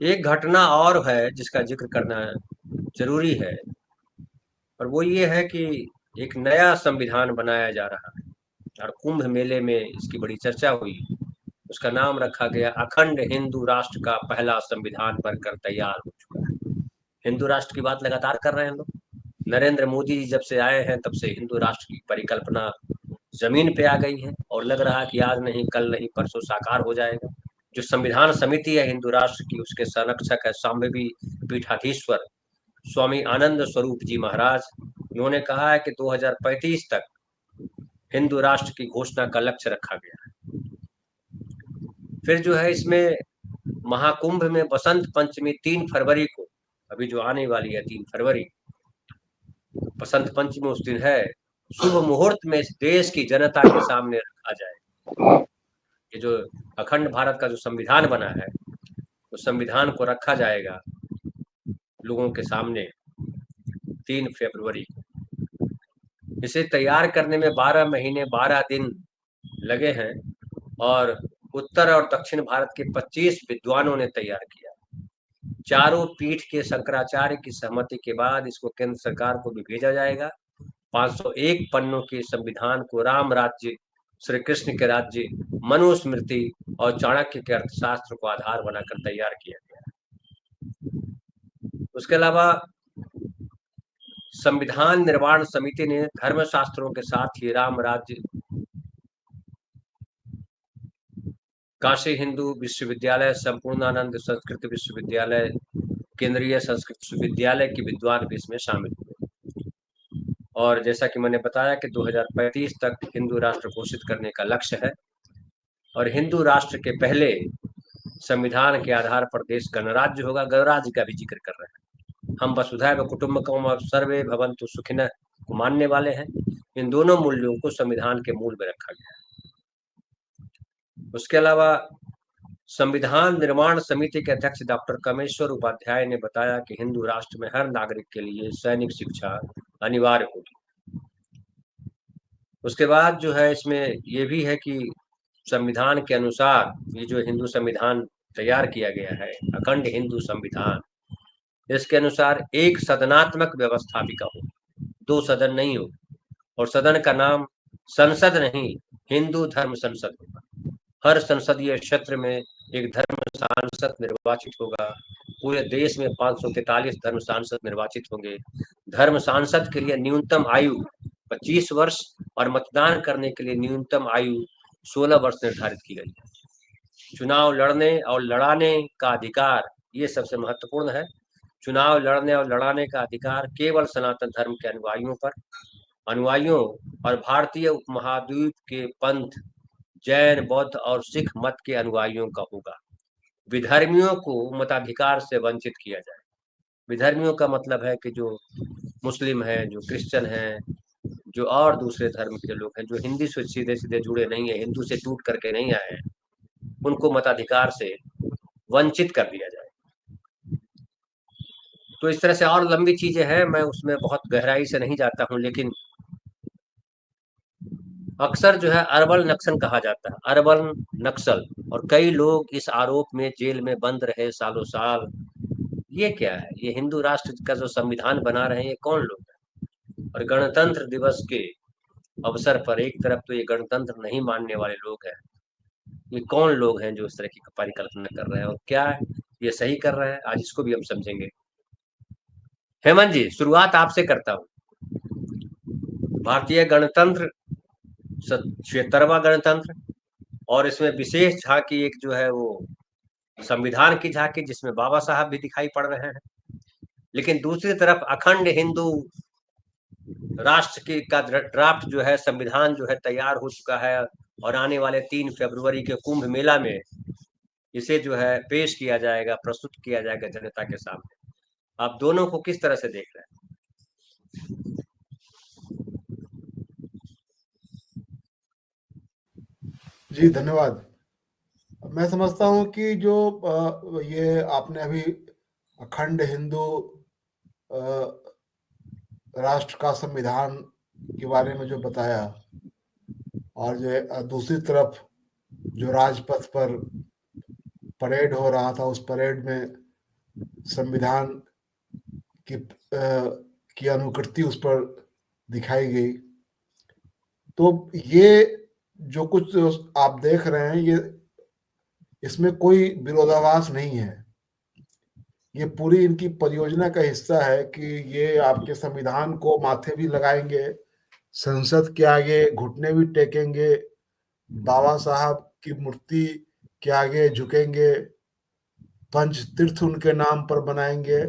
एक घटना और है जिसका जिक्र करना जरूरी है, और वो ये है कि एक नया संविधान बनाया जा रहा है और कुंभ मेले में इसकी बड़ी चर्चा हुई। उसका नाम रखा गया अखंड हिंदू राष्ट्र का पहला संविधान बनकर तैयार हो चुका है। हिंदू राष्ट्र की बात लगातार कर रहे हैं लोग। नरेंद्र मोदी जी जब से आए हैं तब से हिंदू राष्ट्र की परिकल्पना जमीन पे आ गई है, और लग रहा है कि आज नहीं कल नहीं परसों साकार हो जाएगा। जो संविधान समिति है हिंदू राष्ट्र की, उसके संरक्षक है सांबेवी पीठाधीश्वर स्वामी आनंद स्वरूप जी महाराज। उन्होंने कहा है कि 2035 तक हिंदू राष्ट्र की घोषणा का लक्ष्य रखा गया है। फिर जो है इसमें महाकुंभ में बसंत पंचमी 3 फरवरी को, अभी जो आने वाली है 3 फरवरी, बसंत पंचमी उस दिन है। शुभ मुहूर्त में इस देश की जनता के सामने रखा जाए। ये जो अखंड भारत का जो संविधान बना है, उस संविधान को रखा जाएगा लोगों के सामने 3 फरवरी को। इसे तैयार करने में 12 महीने 12 दिन लगे हैं, और उत्तर और दक्षिण भारत के 25 विद्वानों ने तैयार किया। चारों पीठ के शंकराचार्य की सहमति के बाद इसको केंद्र सरकार को भी भेजा जाएगा। 501 पन्नों के संविधान को राम राज्य, श्री कृष्ण के राज्य, मनुस्मृति और चाणक्य के अर्थशास्त्र को आधार बनाकर तैयार किया गया। उसके अलावा संविधान निर्माण समिति ने धर्मशास्त्रों के साथ ही राम राज्य, काशी हिंदू विश्वविद्यालय, संपूर्णानंद संस्कृत विश्वविद्यालय, केंद्रीय संस्कृत विश्वविद्यालय के विद्वान भी इसमें शामिल हुए। और जैसा कि मैंने बताया कि 2035 तक हिंदू राष्ट्र घोषित करने का लक्ष्य है, और हिंदू राष्ट्र के पहले संविधान के आधार पर देश गणराज्य होगा। गणराज्य का भी जिक्र कर रहे हैं। हम वसुधैव कुटुंबकम और सर्वे भवन्तु सुखिनः को मानने वाले हैं। इन दोनों मूल्यों को संविधान के मूल में रखा गया है। उसके अलावा संविधान निर्माण समिति के अध्यक्ष डॉक्टर कमेश्वर उपाध्याय ने बताया कि हिंदू राष्ट्र में हर नागरिक के लिए सैनिक शिक्षा अनिवार्य होगी। उसके बाद जो है इसमें ये भी है कि संविधान के अनुसार ये जो हिंदू संविधान तैयार किया गया है, अखंड हिंदू संविधान, इसके अनुसार एक सदनात्मक व्यवस्था भी का हो, 2 सदन नहीं हो, और सदन का नाम संसद नहीं, हिंदू धर्म संसद होगा। हर संसदीय क्षेत्र में एक धर्म सांसद निर्वाचित होगा। पूरे देश में 543 धर्म सांसद निर्वाचित होंगे। धर्म सांसद के लिए न्यूनतम आयु 25 वर्ष और मतदान करने के लिए न्यूनतम आयु 16 वर्ष निर्धारित की गई है। चुनाव लड़ने और लड़ाने का अधिकार, ये सबसे महत्वपूर्ण है। चुनाव लड़ने और लड़ाने का अधिकार केवल सनातन धर्म के अनुयायियों और भारतीय उपमहाद्वीप के पंथ, जैन, बौद्ध और सिख मत के अनुयायियों का होगा। विधर्मियों को मताधिकार से वंचित किया जाए। विधर्मियों का मतलब है कि जो मुस्लिम हैं, जो क्रिश्चियन हैं, जो और दूसरे धर्म के लोग हैं, जो हिंदू से सीधे सीधे जुड़े नहीं है, हिंदू से टूट करके नहीं आए हैं, उनको मताधिकार से वंचित कर दिया जाए। तो इस तरह से और लंबी चीजें हैं, मैं उसमें बहुत गहराई से नहीं जाता हूं, लेकिन अक्सर जो है अर्बन नक्सल कहा जाता है, अर्बन नक्सल, और कई लोग इस आरोप में जेल में बंद रहे सालों साल। ये क्या है? ये हिंदू राष्ट्र का जो संविधान बना रहे हैं, ये कौन लोग हैं? और गणतंत्र दिवस के अवसर पर एक तरफ तो ये गणतंत्र नहीं मानने वाले लोग हैं, ये कौन लोग हैं जो इस तरह की परिकल्पना कर रहे हैं, और क्या ये सही कर रहे हैं, आज इसको भी हम समझेंगे। हेमंत जी, शुरुआत आपसे करता हूँ। भारतीय गणतंत्र 76वां गणतंत्र, और इसमें विशेष झांकी एक जो है वो संविधान की झांकी, जिसमें बाबा साहब भी दिखाई पड़ रहे हैं। लेकिन दूसरी तरफ अखंड हिंदू राष्ट्र की का ड्राफ्ट जो है, संविधान जो है तैयार हो चुका है, और आने वाले 3 फरवरी के कुंभ मेला में इसे जो है पेश किया जाएगा, प्रस्तुत किया जाएगा जनता के सामने। आप दोनों को किस तरह से देख रहे हैं? जी धन्यवाद। मैं समझता हूँ कि जो ये आपने अभी अखंड हिंदू अ, राष्ट्र का संविधान के बारे में जो बताया, और जो दूसरी तरफ जो राजपथ पर परेड हो रहा था, उस परेड में संविधान की की अनुकृति उस पर दिखाई गई। तो ये जो कुछ आप देख रहे हैं, ये इसमें कोई विरोधाभास नहीं है। ये पूरी इनकी परियोजना का हिस्सा है कि ये आपके संविधान को माथे भी लगाएंगे, संसद के आगे घुटने भी टेकेंगे, बाबा साहब की मूर्ति के आगे झुकेंगे, पंच तीर्थ उनके नाम पर बनाएंगे।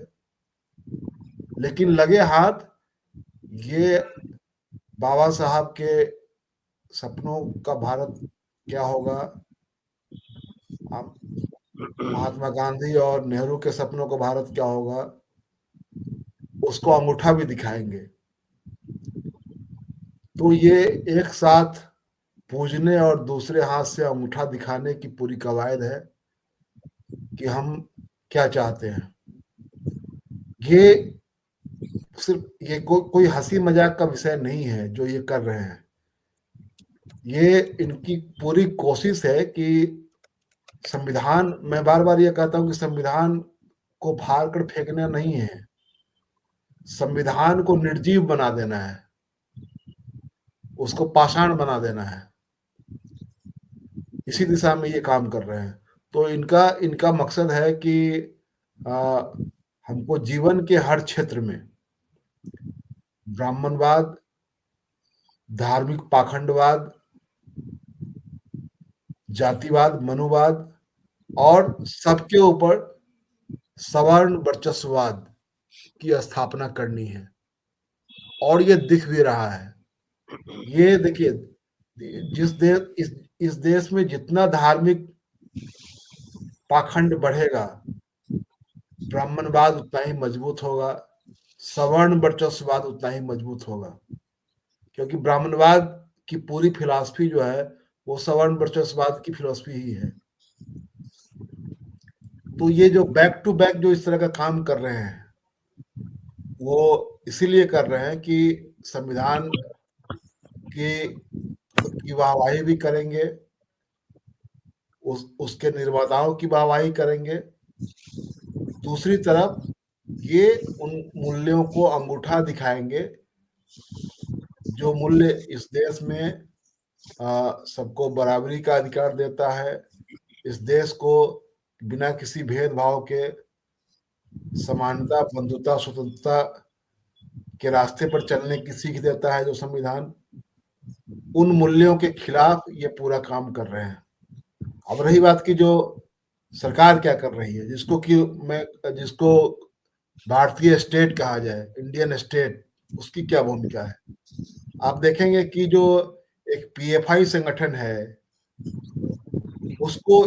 लेकिन लगे हाथ ये बाबा साहब के सपनों का भारत क्या होगा, महात्मा गांधी और नेहरू के सपनों का भारत क्या होगा, उसको अंगूठा भी दिखाएंगे। तो ये एक साथ पूजने और दूसरे हाथ से अंगूठा दिखाने की पूरी कवायद है कि हम क्या चाहते हैं। ये सिर्फ ये कोई हंसी मजाक का विषय नहीं है जो ये कर रहे हैं। ये इनकी पूरी कोशिश है कि संविधान, मैं बार बार ये कहता हूं कि संविधान को फाड़ कर फेंकना नहीं है, संविधान को निर्जीव बना देना है, उसको पाषाण बना देना है। इसी दिशा में ये काम कर रहे हैं। तो इनका इनका मकसद है कि आ, हमको जीवन के हर क्षेत्र में ब्राह्मणवाद, धार्मिक पाखंडवाद, जातिवाद, मनुवाद और सबके ऊपर सवर्ण वर्चस्ववाद की स्थापना करनी है। और ये दिख भी रहा है। ये देखिए, इस देश में जितना धार्मिक पाखंड बढ़ेगा, ब्राह्मणवाद उतना ही मजबूत होगा, सवर्ण वर्चस्ववाद उतना ही मजबूत होगा। क्योंकि ब्राह्मणवाद की पूरी फिलॉसफी जो है वो सवर्ण वर्चस्ववाद की फिलॉसफी ही है। तो ये जो बैक टू बैक जो इस तरह का काम कर रहे हैं, वो इसीलिए कर रहे हैं कि संविधान की वाहवाही भी करेंगे, उसके निर्माताओं की वाहवाही करेंगे। दूसरी तरफ ये उन मूल्यों को अंगूठा दिखाएंगे जो मूल्य इस देश में सबको बराबरी का अधिकार देता है, इस देश को बिना किसी भेदभाव के समानता, बंधुता, स्वतंत्रता के रास्ते पर चलने की सीख देता है जो संविधान, उन मूल्यों के खिलाफ ये पूरा काम कर रहे हैं। अब रही बात की जो सरकार क्या कर रही है, जिसको भारतीय स्टेट कहा जाए, इंडियन स्टेट, उसकी क्या भूमिका है। आप देखेंगे कि जो एक पीएफआई संगठन है, उसको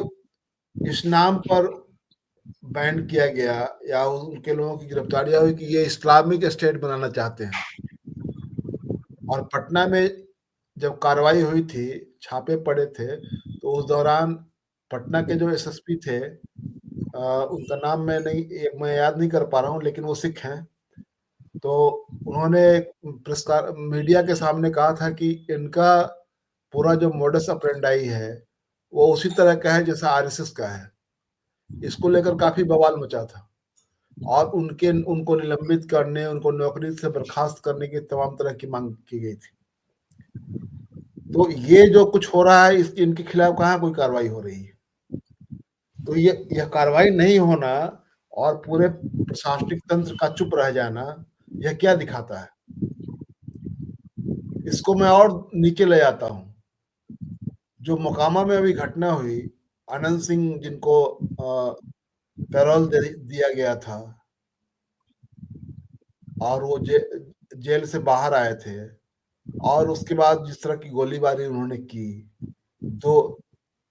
इस नाम पर बैन किया गया या उनके लोगों की गिरफ्तारियां हुई कि ये इस्लामिक स्टेट बनाना चाहते हैं। और पटना में जब कार्रवाई हुई थी, छापे पड़े थे, तो उस दौरान पटना के जो एसएसपी थे, उनका नाम मैं याद नहीं कर पा रहा हूँ, लेकिन वो सिख हैं। तो उन्होंने मीडिया के सामने कहा था कि इनका पूरा जो मोडस ऑपरेंडाई है वो उसी तरह का है जैसा आरएसएस का है। इसको लेकर काफी बवाल मचा था और उनको निलंबित करने, उनको नौकरी से बर्खास्त करने की तमाम तरह की मांग की गई थी। तो ये जो कुछ हो रहा है, इनके खिलाफ कहाँ कोई कार्रवाई हो रही है। तो यह कार्रवाई नहीं होना और पूरे प्रशासनिक तंत्र का चुप रह जाना, यह क्या दिखाता है। इसको मैं और नीचे ले जाता हूँ। जो मोकामा में अभी घटना हुई, आनंद सिंह जिनको पैरोल दिया गया था और वो जेल से बाहर आए थे, और उसके बाद जिस तरह की गोलीबारी उन्होंने की, तो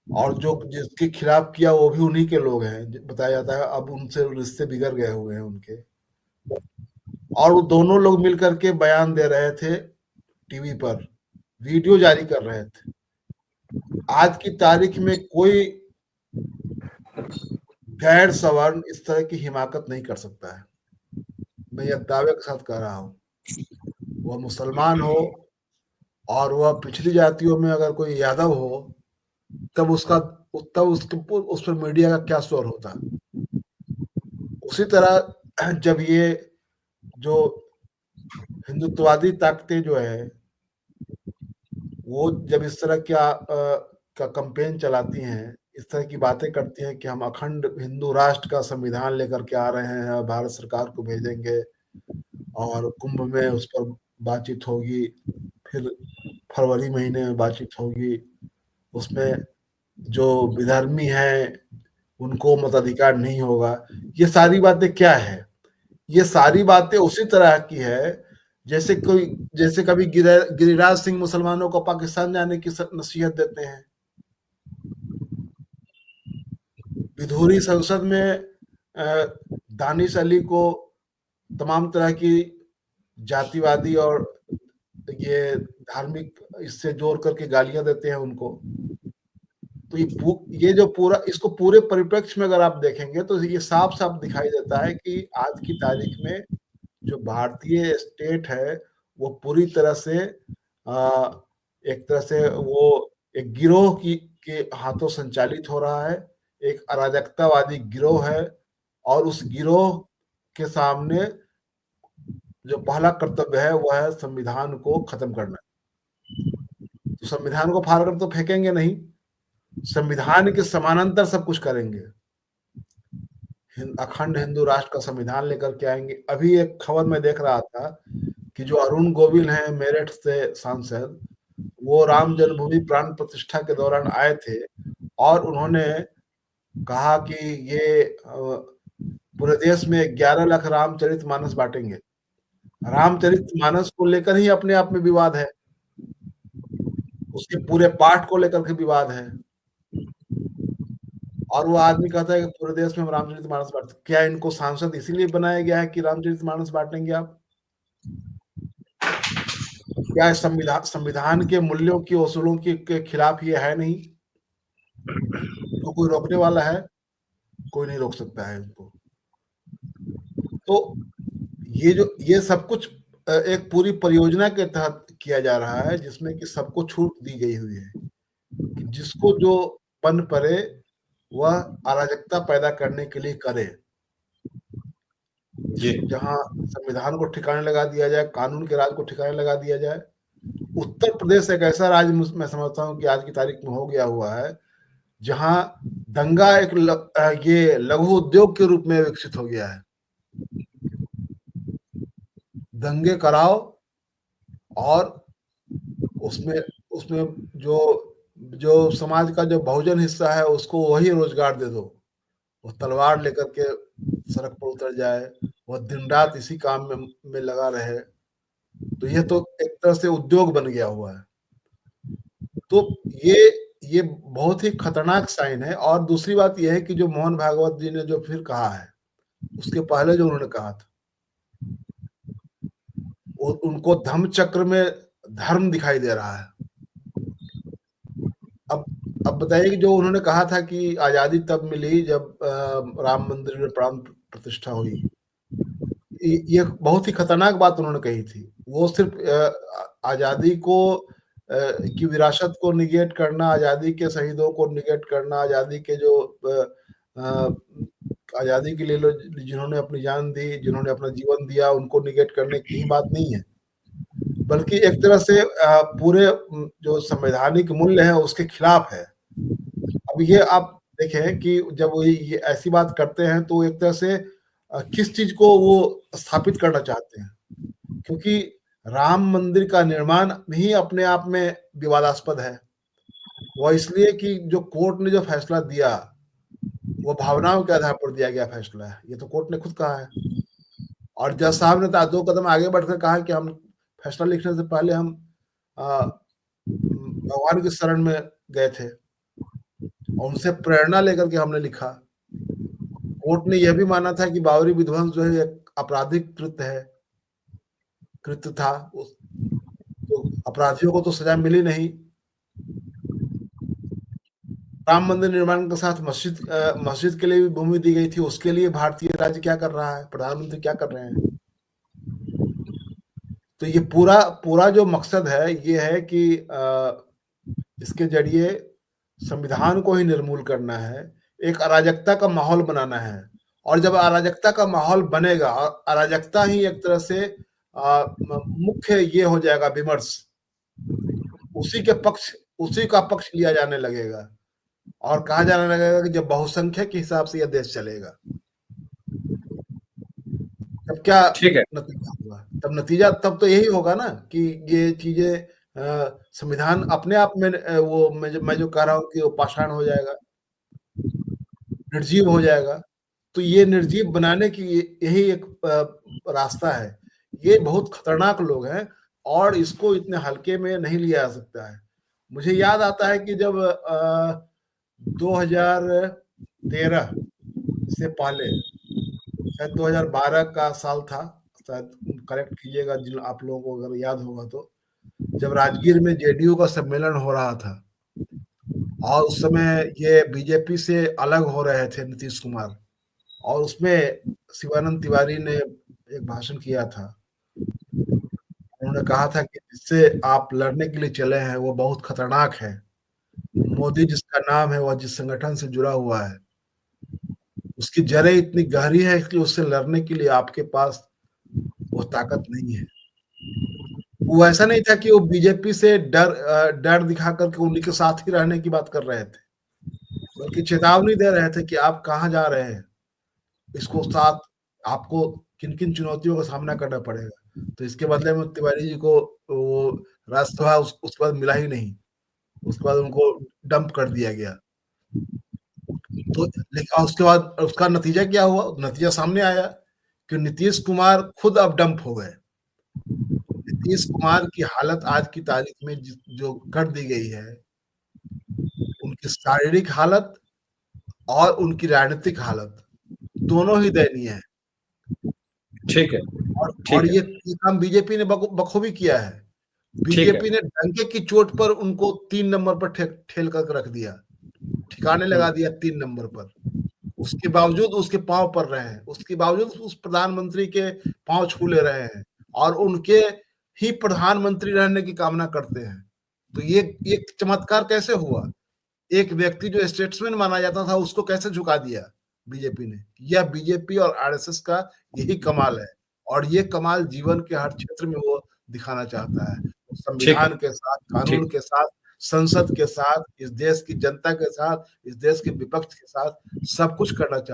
और जो जिसके खिलाफ किया वो भी उन्हीं के लोग हैं, बताया जाता है। अब उनसे रिश्ते बिगड़ गए हुए हैं उनके, और वो दोनों लोग मिलकर के बयान दे रहे थे टीवी पर, वीडियो जारी कर रहे थे। आज की तारीख में कोई गैर सवर्ण इस तरह की हिमाकत नहीं कर सकता है। मैं यह दावे के साथ कह रहा हूं, वह मुसलमान हो और वह पिछड़ी जातियों में अगर कोई यादव हो, तब उसका तब उसके उस पर मीडिया का क्या शोर होता। उसी तरह जब ये जो हिंदुत्ववादी ताकतें जो है वो जब इस तरह का कैंपेन चलाती हैं, इस तरह की बातें करती हैं कि हम अखंड हिंदू राष्ट्र का संविधान लेकर के आ रहे हैं, भारत सरकार को भेजेंगे और कुंभ में उस पर बातचीत होगी, फिर फरवरी महीने में बातचीत होगी, उसमें जो विधर्मी हैं उनको मताधिकार नहीं होगा। ये सारी बातें क्या है? ये सारी बातें उसी तरह की है जैसे कभी गिरिराज सिंह मुसलमानों को पाकिस्तान जाने की नसीहत देते हैं। विधूरी संसद में दानिश अली को तमाम तरह की जातिवादी और ये धार्मिक इससे जोड़ करके गालियां देते हैं उनको। तो ये जो पूरा इसको पूरे परिप्रेक्ष्य में अगर आप देखेंगे तो ये साफ साफ दिखाई देता है कि आज की तारीख में जो भारतीय स्टेट है वो पूरी तरह से एक तरह से वो एक गिरोह के हाथों संचालित हो रहा है, एक अराजकतावादी गिरोह है और उस गिरोह के सामने जो पहला कर्तव्य है वह है संविधान को खत्म करना। तो संविधान को फाड़ कर तो फेंकेंगे नहीं, संविधान के समानांतर सब कुछ करेंगे। अखंड हिंदू राष्ट्र का संविधान लेकर के आएंगे। अभी एक खबर मैं देख रहा था कि जो अरुण गोविल हैं मेरठ से सांसद, वो राम जन्मभूमि प्राण प्रतिष्ठा के दौरान आए थे और उन्होंने कहा कि ये पूरे देश में 11 लाख रामचरितमानस बांटेंगे। रामचरितमानस को लेकर ही अपने आप में विवाद है, उसके पूरे पाठ को लेकर के विवाद है और वो आदमी कहता है कि पूरे देश में हम रामचरितमानस बांटते। क्या इनको सांसद इसीलिए बनाया गया है कि रामचरितमानस बांटेंगे आप? क्या संविधान के मूल्यों की उसूलों के खिलाफ ये है नहीं? तो कोई रोकने वाला है? कोई नहीं रोक सकता है इनको। तो ये सब कुछ एक पूरी परियोजना के तहत किया जा रहा है जिसमें कि सबको छूट दी गई हुई है कि जिसको जो पन पड़े वह अराजकता पैदा करने के लिए करे। जहां संविधान को ठिकाने लगा दिया जाए, कानून के राज को ठिकाने लगा दिया जाए। उत्तर प्रदेश एक ऐसा राज्य मैं समझता हूँ कि आज की तारीख में हो गया हुआ है जहां दंगा एक ये लघु उद्योग के रूप में विकसित हो गया है। दंगे कराओ और उसमें उसमें जो समाज का जो बहुजन हिस्सा है उसको वही रोजगार दे दो। वो तलवार लेकर के सड़क पर उतर जाए, वह दिन रात इसी काम में लगा रहे। तो ये तो एक तरह से उद्योग बन गया हुआ है। तो ये बहुत ही खतरनाक साइन है। और दूसरी बात यह है कि जो मोहन भागवत जी ने जो फिर कहा है, उसके पहले जो उन्होंने कहा था, उनको धम्म चक्र में धर्म दिखाई दे रहा है। अब बताइए कि जो उन्होंने कहा था कि आजादी तब मिली जब राम मंदिर में प्राण प्रतिष्ठा हुई, ये बहुत ही खतरनाक बात उन्होंने कही थी। वो सिर्फ आजादी को की विरासत को निगेट करना, आजादी के शहीदों को निगेट करना, आजादी के जो आजादी के लिए जिन्होंने अपनी जान दी, जिन्होंने अपना जीवन दिया, उनको निगेट करने की ही बात नहीं है, बल्कि एक तरह से पूरे जो संवैधानिक मूल्य है उसके खिलाफ है। अब ये आप देखें कि जब वो ये ऐसी बात करते हैं तो एक तरह से किस चीज को वो स्थापित करना चाहते हैं, क्योंकि राम मंदिर का निर्माण ही अपने आप में विवादास्पद है। वो इसलिए कि जो कोर्ट ने जो फैसला दिया वो भावनाओं के आधार पर दिया गया फैसला है, ये तो कोर्ट ने खुद कहा है। और जज साहब ने 2 कदम आगे बढ़कर कहा कि हम फैसला लिखने से पहले हम भगवान की शरण में गए थे और उनसे प्रेरणा लेकर के हमने लिखा। कोर्ट ने यह भी माना था कि बाबरी विध्वंस जो है एक आपराधिक कृत्य था, तो अपराधियों को तो सजा मिली नहीं। राम मंदिर निर्माण के साथ मस्जिद के लिए भी भूमि दी गई थी, उसके लिए भारतीय राज्य क्या कर रहा है, प्रधानमंत्री क्या कर रहे हैं? तो ये पूरा जो मकसद है ये है कि इसके जरिए संविधान को ही निर्मूल करना है, एक अराजकता का माहौल बनाना है और जब अराजकता का माहौल बनेगा और अराजकता ही एक तरह से मुख्य ये हो जाएगा विमर्श, उसी के पक्ष उसी का पक्ष लिया जाने लगेगा और कहा जाने लगेगा कि जब बहुसंख्यक के हिसाब से यह देश चलेगा, तब क्या ठीक है। नतीजा होगा? तब तो यही होगा ना कि ये चीजें संविधान अपने आप में वो मैं जो कह रहा हूँ कि वो पाषाण हो जाएगा, निर्जीव हो जाएगा। तो ये निर्जीव बनाने की यही एक रास्ता है। ये बहुत खतरनाक लोग हैं और इसको इतने हल्के में नहीं लिया जा सकता है। मुझे याद आता है कि जब 2013 से पहले, शायद 2012 का साल था, शायद करेक्ट कीजिएगा जिन आप लोगों को अगर याद होगा तो, जब राजगीर में जेडीयू का सम्मेलन हो रहा था और उस समय ये बीजेपी से अलग हो रहे थे नीतीश कुमार, और उसमें शिवानंद तिवारी ने एक भाषण किया था। उन्होंने कहा था कि जिससे आप लड़ने के लिए चले हैं वो बहुत खतरनाक है। मोदी जिसका नाम है, वह जिस संगठन से जुड़ा हुआ है, उसकी जड़ें इतनी गहरी है कि उससे लड़ने के लिए आपके पास वो ताकत नहीं है। वो ऐसा नहीं था कि वो बीजेपी से डर दिखा करके उन्हीं के साथ ही रहने की बात कर रहे थे, बल्कि चेतावनी दे रहे थे कि आप कहाँ जा रहे हैं, इसको साथ आपको किन किन चुनौतियों का सामना करना पड़ेगा। तो इसके बदले में तिवारी जी को वो राज्यसभा उसके बाद मिला ही नहीं, उसके बाद उनको डंप कर दिया गया। तो लेकिन उसके बाद उसका नतीजा क्या हुआ? नतीजा सामने आया कि नीतीश कुमार खुद अब डंप हो गए। नीतीश कुमार की हालत आज की तारीख में जो कर दी गई है, उनकी शारीरिक हालत और उनकी राजनीतिक हालत दोनों ही दयनीय है। ठीक है। और ठीक है। ये काम बीजेपी ने बखूबी किया है। ठीक है। बीजेपी ने डंके की चोट पर उनको 3 नंबर पर ठेल कर रख दिया, ठिकाने लगा दिया 3 नंबर पर। उसके बावजूद उसके पाँव पर रहे हैं, उसके बावजूद उस प्रधानमंत्री के पाँव छू ले रहे हैं और उनके ही प्रधानमंत्री रहने की कामना करते हैं। तो ये चमत्कार कैसे हुआ? एक व्यक्ति जो स्टेट्समैन माना जाता था उसको कैसे झुका दिया बीजेपी ने? यह बीजेपी और आरएसएस का यही कमाल है और ये कमाल जीवन के हर क्षेत्र में वो दिखाना चाहता है। ठीक है। संविधान के साथ, कानून ठीक। के साथ, संसद के साथ, इस देश की जनता के साथ, इस देश के विपक्ष के साथ सब कुछ करना चाहता है।